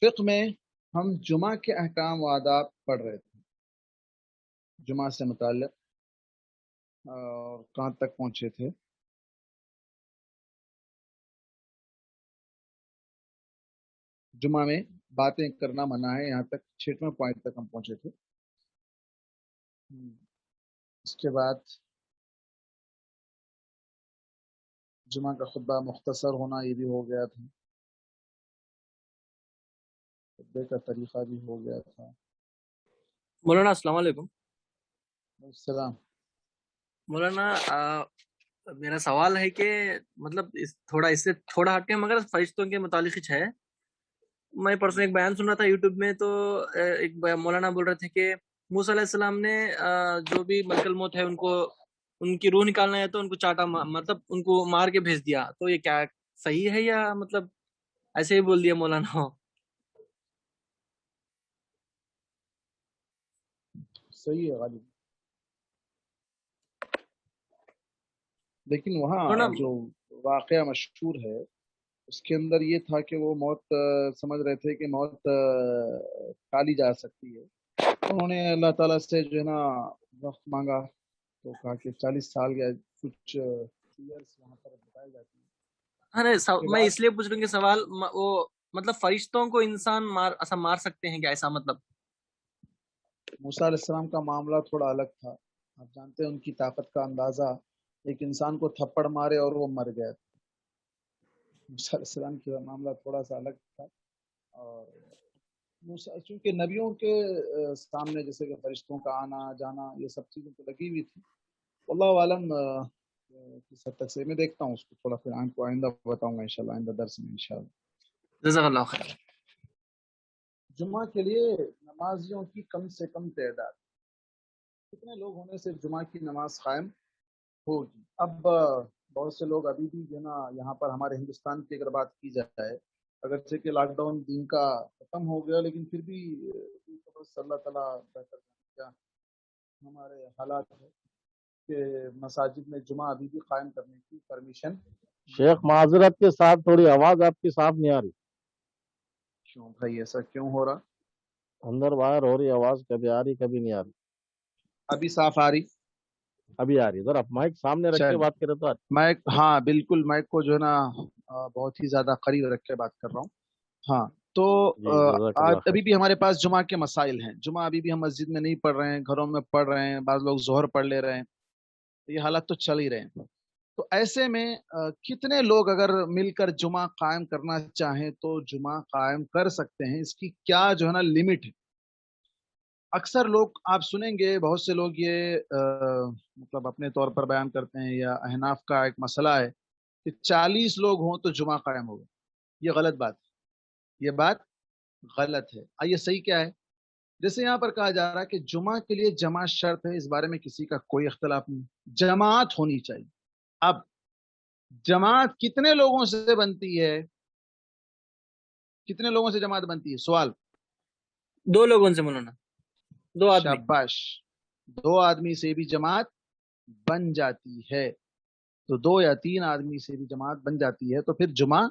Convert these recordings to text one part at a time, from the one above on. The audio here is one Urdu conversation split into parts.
فقہ میں ہم جمعہ کے احکام و آداب پڑھ رہے تھے، جمعہ سے متعلق، اور کہاں تک پہنچے تھے؟ جمعہ میں باتیں کرنا منع ہے، یہاں تک 6ویں پوائنٹ تک ہم پہنچے تھے۔ اس کے بعد جمعہ کا خطبہ مختصر ہونا یہ بھی ہو گیا تھا، خطبے کا طریقہ بھی ہو گیا تھا۔ مولانا السلام علیکم۔ السلام۔ مولانا میرا سوال ہے کہ مطلب اس سے تھوڑا ہٹ کے مگر فرشتوں کے متعلق ہی ہے۔ میں پرسوں ایک بیان سن رہا تھا یوٹیوب میں، تو ایک مولانا بول رہے تھے کہ موسیٰ علیہ السلام نے جو بھی ملک الموت ہے ان کی روح نکالنا ہے تو ان کو چاٹا، مطلب ان کو مار کے بھیج دیا، تو یہ کیا صحیح ہے یا مطلب ایسے ہی بول دیا مولانا؟ صحیح ہے غالب، لیکن وہاں جو واقعہ مشہور ہے اس کے اندر یہ تھا کہ وہ موت سمجھ رہے تھے کہ موت ٹالی جا سکتی ہے، انہوں نے اللہ تعالیٰ سے جو ہے نا وقت مانگا، تو کہا کہ 40 سال یا کچھ ایئرس وہاں پر بتائے جاتے ہیں۔ ارے میں اس لیے پوچھ رہا ہوں کہ سوال وہ مطلب فرشتوں کو انسان مار سکتے ہیں کیا؟ ایسا مطلب موسیٰ علیہ السلام کا معاملہ تھوڑا الگ تھا، آپ جانتے ہیں ان کی طاقت کا اندازہ، ایک انسان کو تھپڑ مارے اور وہ مر گئے۔ موسیٰ علیہ السلام کا معاملہ تھوڑا سا الگ تھا، اور چونکہ نبیوں کے سامنے جیسے کہ فرشتوں کا آنا جانا یہ سب چیزیں تو لگی ہوئی تھی، اللہ عالم کس حد تک سے میں دیکھتا ہوں اس کو، تھوڑا پھر آپ کو آئندہ بتاؤں گا انشاءاللہ، آئندہ درس میں انشاءاللہ۔ جزاک اللہ خیر۔ جمعہ کے لیے نمازیوں کی کم سے کم تعداد کتنے لوگ ہونے سے جمعہ کی نماز قائم ہوگی؟ اب بہت سے لوگ ابھی بھی جو نا یہاں پر ہمارے ہندوستان کی اگر بات کی جائے، اگرچہ کہ لاک ڈاؤن دن کا ختم ہو گیا، لیکن پھر بھی اللہ تعالیٰ بہتر کیا ہمارے حالات ہے کہ مساجد میں جمعہ ابھی بھی قائم کرنے کی پرمیشن۔ شیخ معذرت کے ساتھ تھوڑی آواز آپ کی صاف نہیں آ رہی۔ کیوں بھائی ایسا کیوں ہو رہا؟ اندر باہر ہو رہی آواز، کبھی آ رہی کبھی نہیں آ رہی۔ ابھی صاف آ رہی؟ ابھی آ رہی۔ ذرا مائک سامنے رکھ کے بات کرے تو مائک، ہاں بالکل، مائک کو جو ہے نا بہت ہی زیادہ قریب رکھ کے بات کر رہا ہوں۔ ہاں تو ابھی بھی ہمارے پاس جمعہ کے مسائل ہیں، جمعہ ابھی بھی ہم مسجد میں نہیں پڑھ رہے ہیں، گھروں میں پڑھ رہے ہیں، بعض لوگ ظہر پڑھ لے رہے ہیں، یہ حالات تو چل ہی رہے ہیں۔ تو ایسے میں کتنے لوگ اگر مل کر جمعہ قائم کرنا چاہیں تو جمعہ قائم کر سکتے ہیں؟ اس کی کیا جو ہے نا لمٹ ہے؟ اکثر لوگ آپ سنیں گے، بہت سے لوگ یہ مطلب اپنے طور پر بیان کرتے ہیں، یا احناف کا ایک مسئلہ ہے کہ 40 لوگ ہوں تو جمعہ قائم ہوگا۔ یہ غلط بات ہے، یہ بات غلط ہے۔ آئیے صحیح کیا ہے؟ جیسے یہاں پر کہا جا رہا ہے کہ جمعہ کے لیے جماعت شرط ہے، اس بارے میں کسی کا کوئی اختلاف نہیں، جماعت ہونی چاہیے۔ اب جماعت کتنے لوگوں سے بنتی ہے؟ کتنے لوگوں سے جماعت بنتی ہے؟ سوال۔ 2 لوگوں سے مولانا، 2 آدمی۔ شاباش، 2 آدمی سے بھی جماعت بن جاتی ہے، تو 2 یا 3 آدمی سے بھی جماعت بن جاتی ہے، تو پھر جمعہ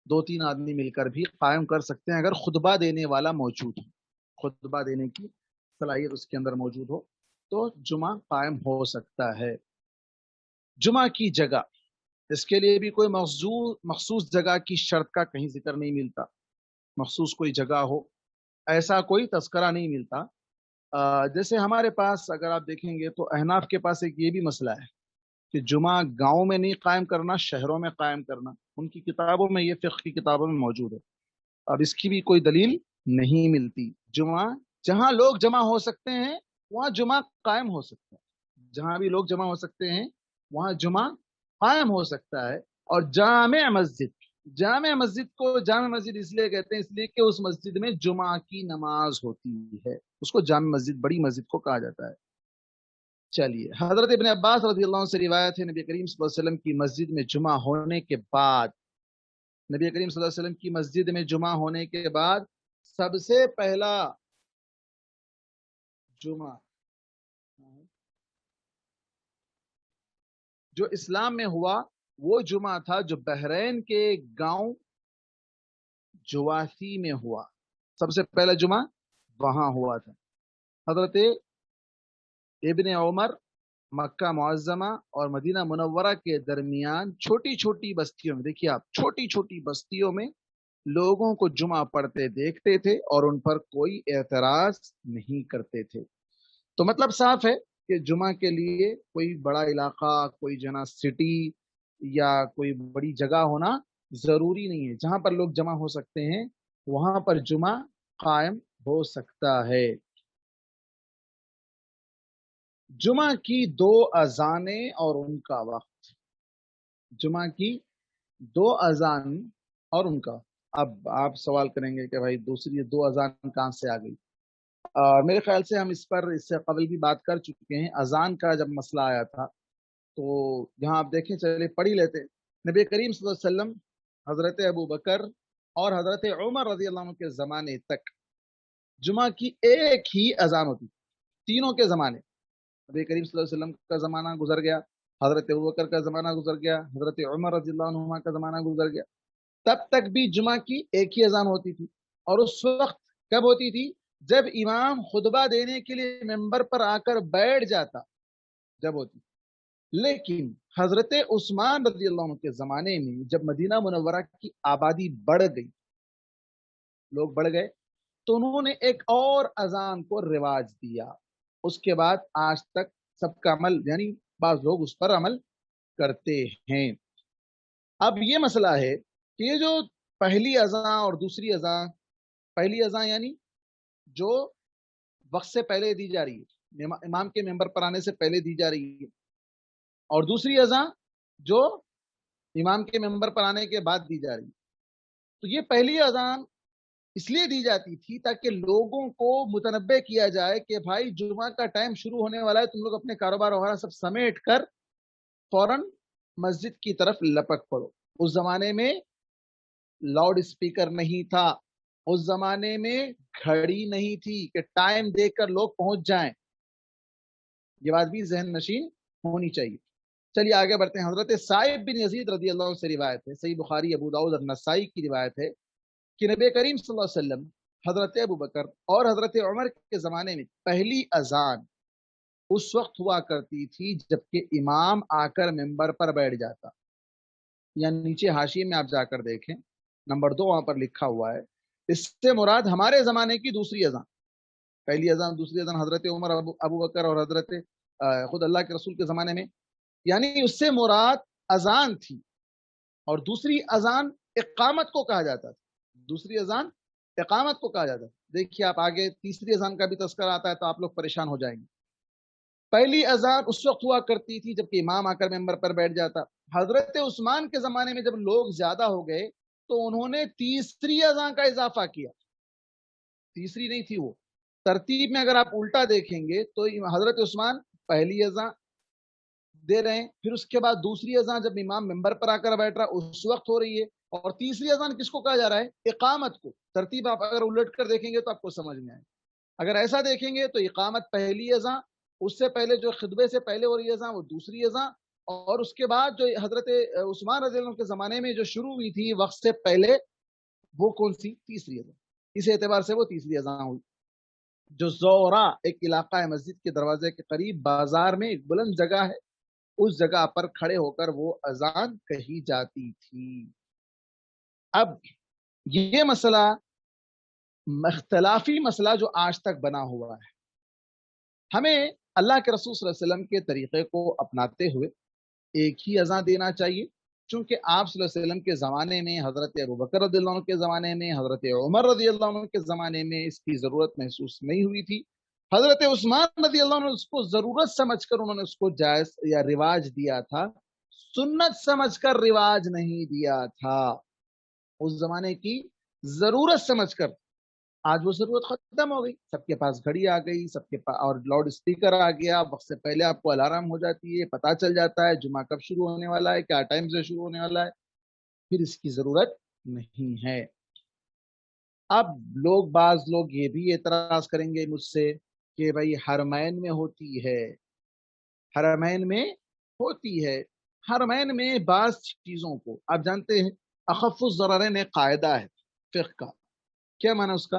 2-3 آدمی مل کر بھی قائم کر سکتے ہیں اگر خطبہ دینے والا موجود ہو، خطبہ دینے کی صلاحیت اس کے اندر موجود ہو تو جمعہ قائم ہو سکتا ہے۔ جمعہ کی جگہ، اس کے لیے بھی کوئی مخصوص جگہ کی شرط کا کہیں ذکر نہیں ملتا، مخصوص کوئی جگہ ہو ایسا کوئی تذکرہ نہیں ملتا۔ جیسے ہمارے پاس اگر آپ دیکھیں گے تو احناف کے پاس ایک یہ بھی مسئلہ ہے کہ جمعہ گاؤں میں نہیں قائم کرنا، شہروں میں قائم کرنا، ان کی کتابوں میں، یہ فقہ کی کتابوں میں موجود ہے۔ اب اس کی بھی کوئی دلیل نہیں ملتی۔ جمعہ جہاں لوگ جمع ہو سکتے ہیں وہاں جمعہ قائم ہو سکتا ہے، جہاں بھی لوگ جمع ہو سکتے ہیں وہاں جمعہ قائم ہو سکتا ہے۔ اور جامع مسجد کو جامع مسجد اس لیے کہتے ہیں، اس لیے کہ اس مسجد میں جمعہ کی نماز ہوتی ہے، اس کو جامع مسجد، بڑی مسجد کو کہا جاتا ہے۔ چلیے، حضرت ابن عباس رضی اللہ عنہ سے روایت ہے، نبی کریم صلی اللہ علیہ وسلم کی مسجد میں جمعہ ہونے کے بعد، نبی کریم صلی اللہ علیہ وسلم کی مسجد میں جمعہ ہونے کے بعد سب سے پہلا جمعہ جو اسلام میں ہوا وہ جمعہ تھا جو بحرین کے گاؤں جواسی میں ہوا۔ سب سے پہلا جمعہ وہاں ہوا تھا. حضرت ابن عمر مکہ معظمہ اور مدینہ منورہ کے درمیان چھوٹی چھوٹی بستیوں میں، دیکھیے آپ، چھوٹی چھوٹی بستیوں میں لوگوں کو جمعہ پڑھتے دیکھتے تھے اور ان پر کوئی اعتراض نہیں کرتے تھے. تو مطلب صاف ہے کہ جمعہ کے لیے کوئی بڑا علاقہ، کوئی جنا سٹی یا کوئی بڑی جگہ ہونا ضروری نہیں ہے. جہاں پر لوگ جمع ہو سکتے ہیں وہاں پر جمعہ قائم ہو سکتا ہے. جمعہ کی 2 اذانیں اور ان کا وقت. جمعہ کی 2 اذان اور ان کا. اب آپ سوال کریں گے کہ بھائی دوسری 2 اذان کہاں سے آ گئی؟ میرے خیال سے ہم اس پر اس سے قبل بھی بات کر چکے ہیں. اذان کا جب مسئلہ آیا تھا تو یہاں آپ دیکھیں، چلے پڑھ ہی لیتے. نبی کریم صلی اللہ علیہ وسلم، حضرت ابو بکر اور حضرت عمر رضی اللہ عنہ کے زمانے تک جمعہ کی ایک ہی اذان ہوتی، تینوں کے زمانے. نبی کریم صلی اللہ علیہ وسلم کا زمانہ گزر گیا، حضرت ابوبکر کا زمانہ گزر گیا، حضرت عمر رضی اللہ عنہ کا زمانہ گزر گیا، تب تک بھی جمعہ کی ایک ہی اذان ہوتی تھی. اور اس وقت کب ہوتی تھی؟ جب امام خطبہ دینے کے لیے ممبر پر آ کر بیٹھ جاتا، جب ہوتی. لیکن حضرت عثمان رضی اللہ عنہ کے زمانے میں جب مدینہ منورہ کی آبادی بڑھ گئی، لوگ بڑھ گئے، تو انہوں نے ایک اور اذان کو رواج دیا. اس کے بعد آج تک سب کا عمل، یعنی بعض لوگ اس پر عمل کرتے ہیں. اب یہ مسئلہ ہے کہ یہ جو پہلی اذان اور دوسری اذان، پہلی اذان یعنی جو وقت سے پہلے دی جا رہی ہے، امام کے ممبر پر آنے سے پہلے دی جا رہی ہے، اور دوسری اذان جو امام کے ممبر پر آنے کے بعد دی جا رہی ہے. تو یہ پہلی اذان اس لیے دی جاتی تھی تاکہ لوگوں کو متنبع کیا جائے کہ بھائی جمعہ کا ٹائم شروع ہونے والا ہے، تم لوگ اپنے کاروبار وغیرہ سب سمیٹ کر فوراً مسجد کی طرف لپک پڑو. اس زمانے میں لاؤڈ اسپیکر نہیں تھا، اس زمانے میں گھڑی نہیں تھی کہ ٹائم دیکھ کر لوگ پہنچ جائیں. یہ بات بھی ذہن نشین ہونی چاہیے. چلیے آگے بڑھتے ہیں. حضرت سائب بن یزید رضی اللہ عنہ سے روایت ہے، صحیح بخاری، ابو داؤد اور نسائی کی روایت ہے کہ نبی کریم صلی اللہ علیہ وسلم، حضرت ابو بکر اور حضرت عمر کے زمانے میں پہلی اذان اس وقت ہوا کرتی تھی جبکہ امام آ کر ممبر پر بیٹھ جاتا. یا نیچے حاشیے میں آپ جا کر دیکھیں، نمبر 2 وہاں پر لکھا ہوا ہے. اس سے مراد ہمارے زمانے کی دوسری اذان. پہلی اذان دوسری اذان حضرت عمر، ابو بکر اور حضرت خود اللہ کے رسول کے زمانے میں، یعنی اس سے مراد اذان تھی. اور دوسری اذان اقامت کو کہا جاتا تھا. دوسری اذان اقامت کو کہا جاتا ہے. دیکھیے آپ آگے تیسری اذان کا بھی تذکرہ آتا ہے تو آپ لوگ پریشان ہو جائیں گے. پہلی اذان اس وقت ہوا کرتی تھی جبکہ امام آ کر ممبر پر بیٹھ جاتا. حضرت عثمان کے زمانے میں جب لوگ زیادہ ہو گئے تو انہوں نے تیسری اذان کا اضافہ کیا. تیسری نہیں تھی وہ، ترتیب میں اگر آپ الٹا دیکھیں گے تو حضرت عثمان پہلی اذان دے رہے ہیں، پھر اس کے بعد دوسری اذان جب امام ممبر پر آ کر بیٹھ رہا اس وقت ہو رہی ہے، اور تیسری اذان کس کو کہا جا رہا ہے؟ اقامت کو. ترتیب آپ اگر الٹ کر دیکھیں گے تو آپ کو سمجھ میں آئے. اگر ایسا دیکھیں گے تو اقامت پہلی اذان، اس سے پہلے جو خطبے سے پہلے ہو رہی اذان وہ دوسری اذان، اور اس کے بعد جو حضرت عثمان رضی اللہ عنہ کے زمانے میں جو شروع ہوئی تھی وقت سے پہلے، وہ کون سی؟ تیسری اذان. اس اعتبار سے وہ تیسری اذان ہوئی. جو زورا ایک علاقہ ہے مسجد کے دروازے کے قریب بازار میں، ایک بلند جگہ ہے، اس جگہ پر کھڑے ہو کر وہ اذان کہی جاتی تھی. اب یہ مسئلہ اختلافی مسئلہ جو آج تک بنا ہوا ہے، ہمیں اللہ کے رسول صلی اللہ علیہ وسلم کے طریقے کو اپناتے ہوئے ایک ہی اذان دینا چاہیے. چونکہ آپ صلی اللہ علیہ وسلم کے زمانے میں، حضرت ابو بکر رضی اللہ عنہ کے زمانے میں، حضرت عمر رضی اللہ عنہ کے زمانے میں اس کی ضرورت محسوس نہیں ہوئی تھی. حضرت عثمان رضی اللہ عنہ اس کو ضرورت سمجھ کر انہوں نے اس کو جائز یا رواج دیا تھا، سنت سمجھ کر رواج نہیں دیا تھا. اس زمانے کی ضرورت سمجھ کر. آج وہ ضرورت ختم ہو گئی، سب کے پاس گھڑی آ گئی، سب کے پاس اور لاؤڈ اسپیکر آ گیا، وقت سے پہلے آپ کو الارم ہو جاتی ہے، پتہ چل جاتا ہے جمعہ کب شروع ہونے والا ہے، کیا ٹائم سے شروع ہونے والا ہے. پھر اس کی ضرورت نہیں ہے. اب بعض لوگ یہ بھی اعتراض کریں گے مجھ سے کہ بھائی حرمین میں ہوتی ہے، حرمین میں ہوتی ہے. حرمین میں بعض چیزوں کو آپ جانتے ہیں، اخف الضررین ایک قاعدہ ہے فقہ کا. کیا معنی اس کا؟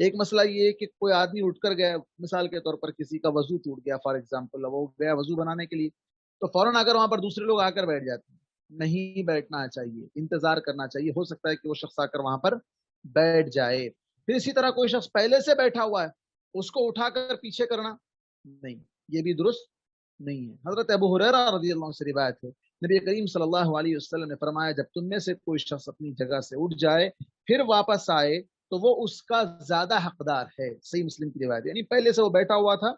ایک مسئلہ یہ ہے کہ کوئی آدمی اٹھ کر گیا، مثال کے طور پر کسی کا وضو ٹوٹ گیا فار ایگزامپل، وہ گیا وضو بنانے کے لیے، تو فوراً اگر وہاں پر دوسرے لوگ آ کر بیٹھ جاتے ہیں، نہیں بیٹھنا چاہیے، انتظار کرنا چاہیے، ہو سکتا ہے کہ وہ شخص آ کر وہاں پر بیٹھ جائے۔ پھر اسی طرح کوئی شخص پہلے سے بیٹھا ہوا ہے، اس کو اٹھا کر پیچھے کرنا نہیں، یہ بھی درست نہیں ہے۔ حضرت ابو ہریرہ رضی اللہ عنہ سے روایت ہے، نبی کریم صلی اللہ علیہ وسلم نے فرمایا جب تم میں سے کوئی شخص اپنی جگہ سے اٹھ جائے پھر واپس آئے تو وہ اس کا زیادہ حقدار ہے۔ صحیح مسلم کی روایت، یعنی پہلے سے وہ بیٹھا ہوا تھا،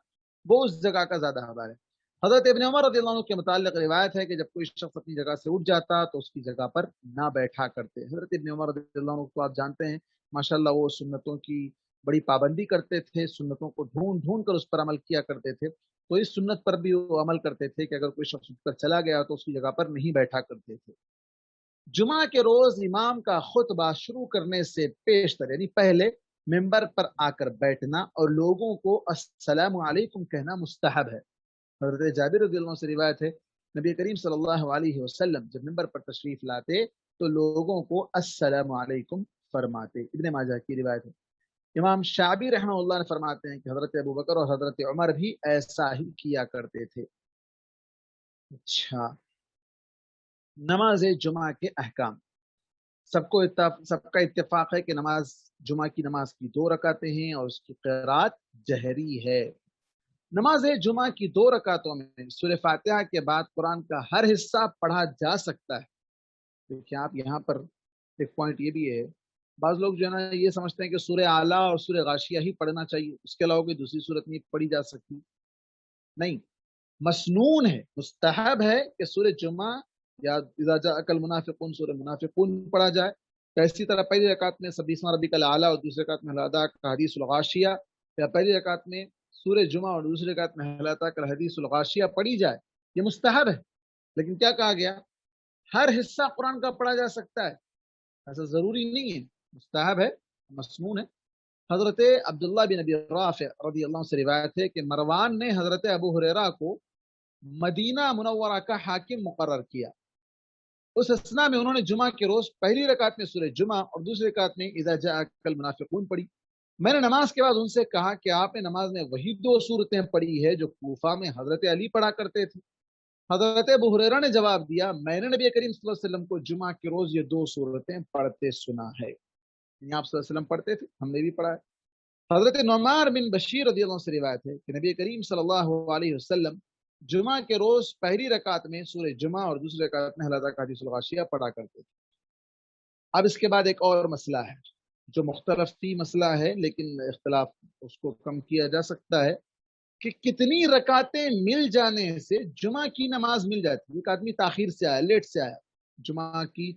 وہ اس جگہ کا زیادہ حقدار ہے۔ حضرت ابن عمر رضی اللہ عنہ کے متعلق روایت ہے کہ جب کوئی شخص اپنی جگہ سے اٹھ جاتا تو اس کی جگہ پر نہ بیٹھا کرتے۔ حضرت ابن عمر رضی اللہ عنہ کو آپ جانتے ہیں، ماشاءاللہ وہ سنتوں کی بڑی پابندی کرتے تھے، سنتوں کو ڈھونڈ ڈھونڈ کر اس پر عمل کیا کرتے تھے، تو اس سنت پر بھی وہ عمل کرتے تھے کہ اگر کوئی شخص اٹھ کر چلا گیا تو اس کی جگہ پر نہیں بیٹھا کرتے تھے۔ جمعہ کے روز امام کا خطبہ شروع کرنے سے پیشتر یعنی پہلے ممبر پر آ کر بیٹھنا اور لوگوں کو السلام علیکم کہنا مستحب ہے۔ حضرت جابر رضی اللہ عنہ سے روایت ہے، نبی کریم صلی اللہ علیہ وسلم جب ممبر پر تشریف لاتے تو لوگوں کو السلام علیکم فرماتے۔ ابن ماجہ کی روایت ہے۔ امام شعبی رحمہ اللہ نے فرماتے ہیں کہ حضرت ابوبکر اور حضرت عمر بھی ایسا ہی کیا کرتے تھے۔ اچھا، نماز جمعہ کے احکام۔ سب کا اتفاق ہے کہ جمعہ کی نماز کی 2 رکعتیں ہیں اور اس کی قرات جہری ہے۔ نماز جمعہ کی 2 رکعتوں میں سورہ فاتحہ کے بعد قرآن کا ہر حصہ پڑھا جا سکتا ہے۔ دیکھیں آپ یہاں پر ایک پوائنٹ یہ بھی ہے، بعض لوگ جو ہے نا یہ سمجھتے ہیں کہ سورہ اعلیٰ اور سورہ غاشیہ ہی پڑھنا چاہیے، اس کے علاوہ کوئی دوسری صورت نہیں پڑھی جا سکتی۔ نہیں، مسنون ہے، مستحب ہے کہ سورہ جمعہ یا اذا جاءک المنافقون سورہ منافقون پڑھا جائے۔ اسی طرح پہلی رکعت میں سبح اسم ربک الاعلیٰ اور دوسری رکعت میں هل اتاک حدیث الغاشیہ، یا پہلی رکعت میں سورہ جمعہ اور دوسری رکعت میں هل اتاک الحدیث الغاشیہ پڑھی جائے، یہ مستحب ہے۔ لیکن کیا کہا گیا؟ ہر حصہ قرآن کا پڑھا جا سکتا ہے، ایسا ضروری نہیں ہے، مستحب ہے، مسنون ہے۔ حضرت عبداللہ بن ابی رافع رضی اللہ عنہ سے روایت ہے کہ مروان نے حضرت ابو ہریرہ کو مدینہ منورہ کا حاکم مقرر کیا۔ اس اثناء میں انہوں نے جمعہ کے روز پہلی رکعت میں سورہ جمعہ اور دوسری رکعت میں اذا جاءک المنافقون پڑھی۔ میں نے نماز کے بعد ان سے کہا کہ آپ نے نماز میں وہی 2 سورتیں پڑھی ہے جو کوفہ میں حضرت علی پڑھا کرتے تھے۔ حضرت ابو ہریرہ نے جواب دیا، میں نے نبی کریم صلی اللہ علیہ وسلم کو جمعہ کے روز یہ 2 سورتیں پڑھتے سنا ہے۔ یعنی آپ صلی اللہ علیہ وسلم پڑھتے تھے، ہم نے بھی پڑھا ہے۔ حضرت نعمان بن بشیر رضی اللہ عنہ سے روایت ہے کہ نبی کریم صلی اللہ علیہ وسلم جمعہ کے روز پہلی رکعت میں سورہ جمعہ اور دوسری رکعت میں هل اتاک حدیث الغاشیہ پڑھا کرتے تھے۔ اب اس کے بعد ایک اور مسئلہ ہے جو مختلف فی مسئلہ ہے، لیکن اختلاف اس کو کم کیا جا سکتا ہے کہ کتنی رکعتیں مل جانے سے جمعہ کی نماز مل جاتی ہے۔ ایک آدمی تاخیر سے آیا، لیٹ سے آیا، جمعہ کی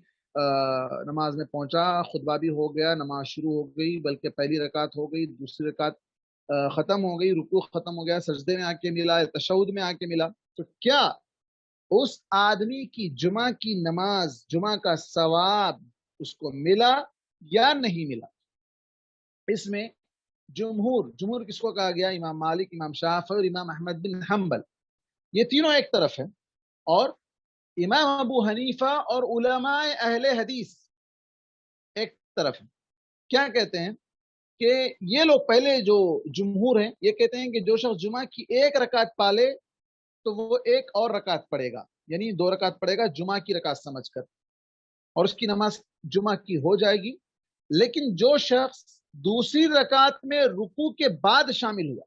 نماز میں پہنچا، خطبہ بھی ہو گیا، نماز شروع ہو گئی، بلکہ پہلی رکعت ہو گئی، دوسری رکعت ختم ہو گئی، رکوع ختم ہو گیا، سجدے میں آ کے ملا، تشہد میں آ کے ملا، تو کیا اس آدمی کی جمعہ کی نماز، جمعہ کا ثواب اس کو ملا یا نہیں ملا؟ اس میں جمہور کس کو کہا گیا؟ امام مالک، امام شافعی اور امام احمد بن حنبل، یہ تینوں ایک طرف ہیں، اور امام ابو حنیفہ اور علماء اہل حدیث ایک طرف ہیں۔ کیا کہتے ہیں کہ یہ لوگ پہلے جو جمہور ہیں یہ کہتے ہیں کہ جو شخص جمعہ کی 1 رکعت پالے تو وہ 1 اور رکعت پڑھے گا، یعنی 2 رکعت پڑھے گا جمعہ کی رکعت سمجھ کر، اور اس کی نماز جمعہ کی ہو جائے گی۔ لیکن جو شخص دوسری رکعت میں رکوع کے بعد شامل ہوا،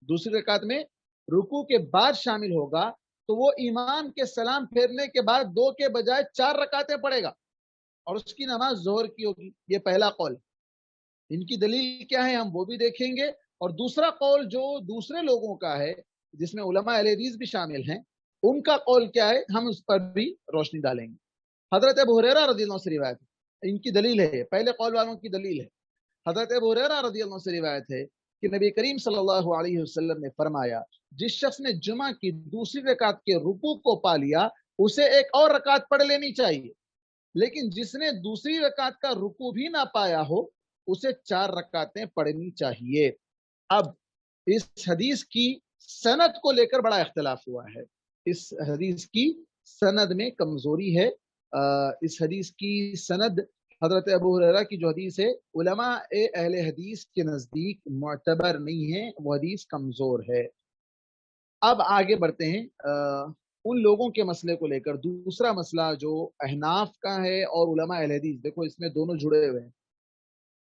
دوسری رکعت میں رکوع کے بعد شامل ہوگا تو وہ امام کے سلام پھیرنے کے بعد 2 کے بجائے 4 رکعتیں پڑھے گا اور اس کی نماز ظہر کی ہوگی۔ یہ پہلا قول۔ ان کی دلیل کیا ہے ہم وہ بھی دیکھیں گے، اور دوسرا قول جو دوسرے لوگوں کا ہے جس میں علماء اہل حدیث بھی شامل ہیں، ان کا قول کیا ہے ہم اس پر بھی روشنی ڈالیں گے۔ حضرت ابو ہریرہ رضی اللہ عنہ سے روایت ہے، ان کی دلیل ہے، پہلے قول والوں کی دلیل ہے۔ حضرت ابو ہریرہ رضی اللہ عنہ سے روایت ہے کہ نبی کریم صلی اللہ علیہ وسلم نے فرمایا، جس شخص نے جمعہ کی دوسری رکعت کے رکوع کو پا لیا اسے 1 اور رکعت پڑھ لینی چاہیے، لیکن جس نے دوسری رکعت کا رکوع بھی نہ پایا ہو اسے 4 رکعتیں پڑھنی چاہیے۔ اب اس حدیث کی سند کو لے کر بڑا اختلاف ہوا ہے، اس حدیث کی سند میں کمزوری ہے۔ اس حدیث کی سند حضرت ابو ہریرہ کی جو حدیث ہے علماء اہل حدیث کے نزدیک معتبر نہیں ہے، وہ حدیث کمزور ہے۔ اب آگے بڑھتے ہیں ان لوگوں کے مسئلے کو لے کر۔ دوسرا مسئلہ جو احناف کا ہے اور علماء اہل حدیث، دیکھو اس میں دونوں جڑے ہوئے ہیں،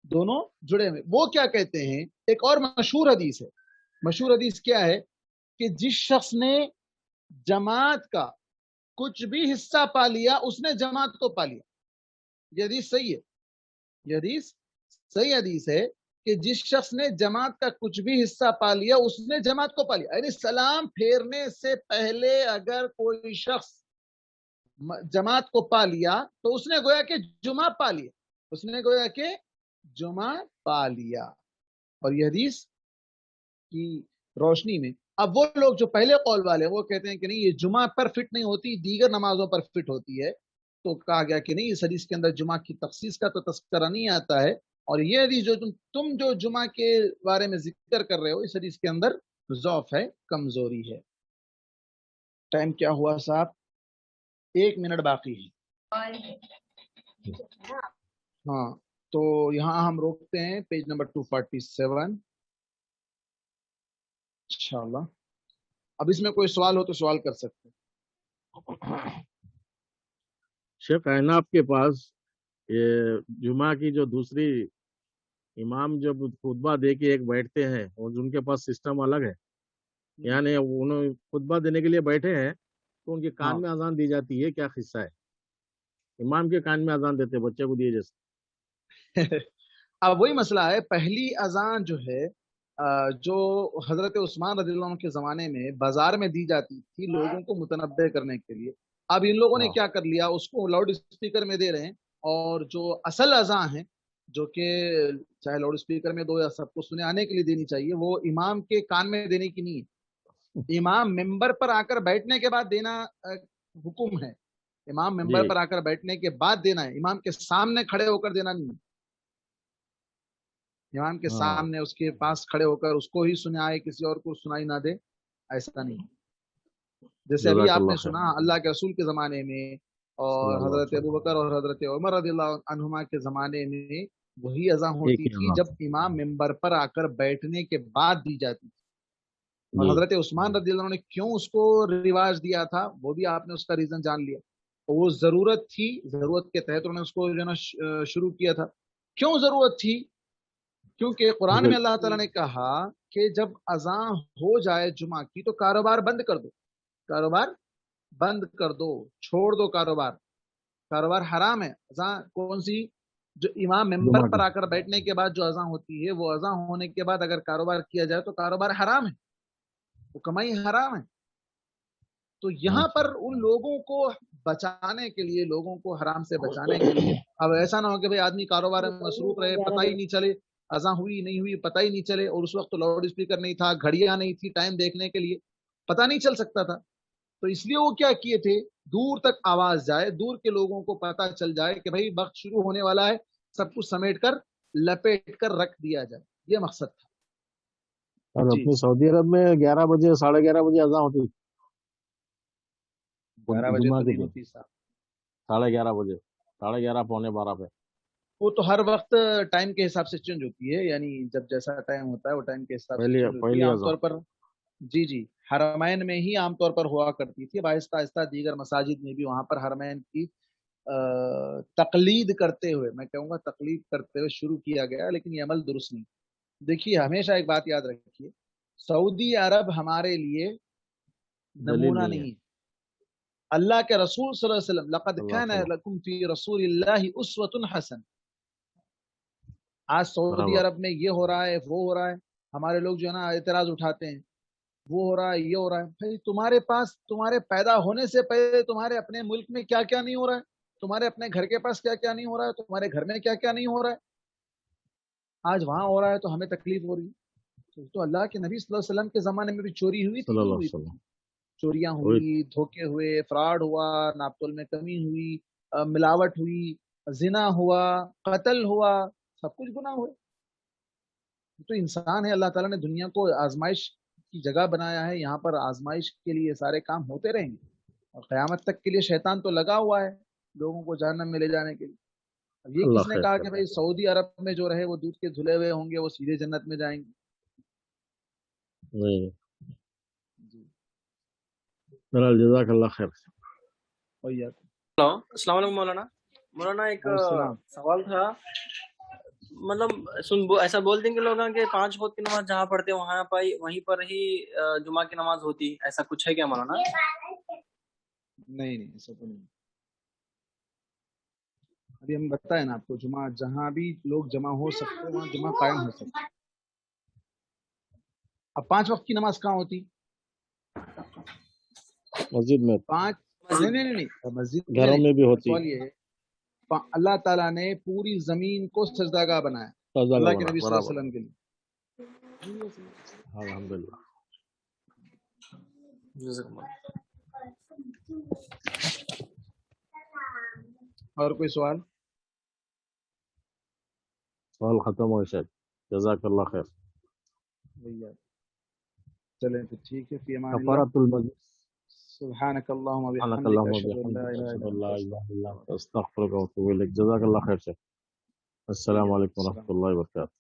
دونوں جڑے ہوئے، وہ کیا کہتے ہیں؟ ایک اور مشہور حدیث ہے، مشہور حدیث کیا ہے کہ جس شخص نے جماعت کا کچھ بھی حصہ پا لیا اس نے جماعت کو پا لیا۔ یہ حدیث صحیح ہے، یہ حدیث صحیح حدیث ہے کہ جس شخص نے جماعت کا کچھ بھی حصہ پا لیا اس نے جماعت کو پا لیا۔ یعنی سلام پھیرنے سے پہلے اگر کوئی شخص جماعت کو پا لیا تو اس نے گویا کہ جمعہ پا لیا، اس نے گویا کہ جمعہ پا لیا۔ اور یہ حدیث کی روشنی میں اب وہ لوگ جو پہلے قول والے ہیں وہ کہتے ہیں کہ نہیں یہ جمعہ پر فٹ نہیں ہوتی، دیگر نمازوں پر فٹ ہوتی ہے، تو کہا گیا کہ نہیں اس حدیث کے اندر جمعہ کی تخصیص کا تو تذکرہ نہیں آتا ہے، اور یہ حدیث جو تم جو جمعہ کے بارے میں ذکر کر رہے ہو اس حدیث کے اندر ضعف ہے، کمزوری ہے۔ ٹائم کیا ہوا صاحب؟ 1 منٹ باقی ہے۔ ہاں تو یہاں ہم روکتے ہیں، پیج نمبر 247 انشاءاللہ۔ اب اس میں کوئی سوال ہو تو سوال کر سکتے ہیں۔ شیخ احناف کے پاس یہ جمعہ کی جو دوسری امام جب خطبہ دے کے ایک بیٹھتے ہیں اور ان کے پاس سسٹم الگ ہے، یعنی انہوں خطبہ دینے کے لیے بیٹھے ہیں تو ان کے کان میں اذان دی جاتی ہے، کیا قصہ ہے؟ امام کے کان میں اذان دیتے بچے کو دیے جیسے۔ اب وہی مسئلہ ہے، پہلی اذان جو ہے جو حضرت عثمان رضی اللہ عنہ کے زمانے میں بازار میں دی جاتی تھی لوگوں کو متنبہ کرنے کے لیے، اب ان لوگوں نے کیا کر لیا، اس کو لاؤڈ اسپیکر میں دے رہے ہیں، اور جو اصل اذان ہے جو کہ چاہے لاؤڈ اسپیکر میں دو یا سب کو سنے آنے کے لیے دینی چاہیے، وہ امام کے کان میں دینے کی نہیں ہے، امام ممبر پر آ کر بیٹھنے کے بعد دینا حکم ہے، امام ممبر پر آ کر بیٹھنے کے بعد دینا ہے، امام کے سامنے کھڑے ہو کر دینا نہیں ہے، امام کے سامنے اس کے پاس کھڑے ہو کر اس کو ہی سنائے کسی اور کو سنائی نہ دے، ایسا نہیں۔ جیسے ابھی آپ نے سنا اللہ کے رسول کے زمانے میں اور حضرت ابوبکر اور حضرت عمر رضی اللہ عنہما کے زمانے میں وہی اذان ہوتی تھی جب امام ممبر پر آ کر بیٹھنے کے بعد دی جاتی تھی، اور حضرت عثمان رضی اللہ عنہ نے کیوں اس کو رواج دیا تھا وہ بھی آپ نے اس کا ریزن جان لیا، وہ ضرورت تھی، ضرورت کے تحت انہوں نے اس کو جو نا شروع کیا تھا۔ کیوں ضرورت تھی؟ کیونکہ قرآن میں اللہ تعالیٰ نے کہا کہ جب اذان ہو جائے جمعہ کی تو کاروبار بند کر دو، کاروبار بند کر دو، چھوڑ دو کاروبار، کاروبار حرام ہے۔ اذان کون سی؟ جو امام ممبر پر آ کر بیٹھنے کے بعد جو اذان ہوتی ہے، وہ اذان ہونے کے بعد اگر کاروبار کیا جائے تو کاروبار حرام ہے، وہ کمائی حرام ہے۔ تو یہاں پر ان لوگوں کو بچانے کے لیے، لوگوں کو حرام سے بچانے کے لیے، اب ایسا نہ ہو کہ بھئی آدمی کاروبار میں مصروف رہے، پتہ ہی نہیں چلے اذان ہوئی نہیں ہوئی، پتہ ہی نہیں چلے، اور اس وقت تو لاؤڈ اسپیکر نہیں تھا، گھڑیاں نہیں تھی ٹائم دیکھنے کے لیے، پتہ نہیں چل سکتا تھا، تو اس لیے وہ کیا کیے تھے، دور تک آواز جائے، دور کے لوگوں کو پتہ چل جائے کہ بھئی وقت شروع ہونے والا ہے، سب کچھ سمیٹ کر لپیٹ کر رکھ دیا جائے، یہ مقصد تھا۔ اور اپنی سعودی عرب میں 11 بجے 11:30 بجے اذان ہوتی، 11 بجے تو نہیں ہوتی صاحب، 11:30 بجے، 11:30 پونے 12 پہ، وہ تو ہر وقت ٹائم کے حساب سے چینج ہوتی ہے، یعنی جب جیسا ٹائم ہوتا ہے وہ ٹائم کے حساب سے چینج ہوتی ہے، عام طور پر جی حرمین میں ہی عام طور پر ہوا کرتی تھی، اب آہستہ آہستہ دیگر مساجد میں بھی وہاں پر حرمین کی تقلید کرتے ہوئے، میں کہوں گا تقلید کرتے ہوئے شروع کیا گیا، لیکن یہ عمل درست نہیں۔ دیکھیے ہمیشہ ایک بات یاد رکھیے، سعودی عرب ہمارے لیے نمونہ نہیں ہے، اللہ کے رسول صلی اللہ علیہ وسلم لقد کان لکم فی رسول اللہ اسوۃ حسنہ، آج سعودی عرب میں یہ ہو رہا ہے وہ ہو رہا ہے، ہمارے لوگ جو ہے نا اعتراض اٹھاتے ہیں، وہ ہو رہا ہے یہ ہو رہا ہے، بھائی تمہارے پاس تمہارے پیدا ہونے سے پہلے تمہارے اپنے ملک میں کیا کیا نہیں ہو رہا ہے، تمہارے اپنے گھر کے پاس کیا کیا نہیں ہو رہا ہے، تمہارے گھر میں کیا کیا نہیں ہو رہا ہے، آج وہاں ہو رہا ہے تو ہمیں تکلیف ہو رہی ہے۔ تو اللہ کے نبی صلی اللہ علیہ وسلم کے زمانے میں بھی چوری ہوئی تھی، چوریاں ہوئی، دھوکے ہوئے، فراڈ ہوا، ناپ تول میں کمی ہوئی، ملاوٹ ہوئی، زنا ہوا، قتل ہوا، سب کچھ گناہ ہوئے۔ تو انسان ہے، اللہ تعالیٰ نے دنیا کو آزمائش کی جگہ بنایا ہے، یہاں پر آزمائش کے لیے سارے کام ہوتے رہیں گے، اور قیامت تک کے لیے شیطان تو لگا ہوا ہے لوگوں کو جہنم میں لے جانے کے لیے۔ اب یہ اللہ کس نے خیر کہا کرے. کہ بھائی سعودی عرب میں جو رہے وہ دودھ کے دھلے ہوئے ہوں گے وہ سیدھے جنت میں جائیں گے؟ نہیں جی بہرحال جزاک اللہ خیر. وہی ہلو السلام علیکم مولانا. مولانا ایک السلام. سوال تھا. مطلب ایسا بولتے ہیں کہ لوگ کہ 5 وقت کی نماز جہاں پڑھتے ہیں وہیں پر ہی جمعہ کی نماز ہوتی، ایسا کچھ ہے کیا مولانا؟ نہیں ایسا تو نہیں. ابھی ہم بتائیں نا آپ کو، جمعہ جہاں بھی لوگ جمع ہو سکتے ہیں وہاں جمعہ قائم ہو سکتا ہے. اب 5 وقت کی نماز کہاں ہوتی؟ مسجد میں 5 نہیں مسجد میں گھروں نہیں. میں بھی ہوتی. سوال یہ ہے اللہ تعالیٰ نے پوری زمین کو سجدہ گاہ بنایا سجدہ اللہ گاہ کے بنا نبی صلی اللہ علیہ برابر. وسلم کے لیے. الحمدللہ. اور کوئی سوال؟ سوال ختم ہو شاید. جزاک اللہ خیر. بھیا چلیں تو ٹھیک ہے. فی امان اللہ. کفارۃ المجلس. سبحانک اللہم و سبحانک بحمدک اللہم و اشہد ان لا بحمدک الہ اشہد الا ان انت لا الہ استغفرک الا و انت اتوب استغفرک و اتوب الیک. جزاک اللہ خیر سے. السلام الیک. علیکم السلام. ورحمۃ اللہ وبرکاتہ.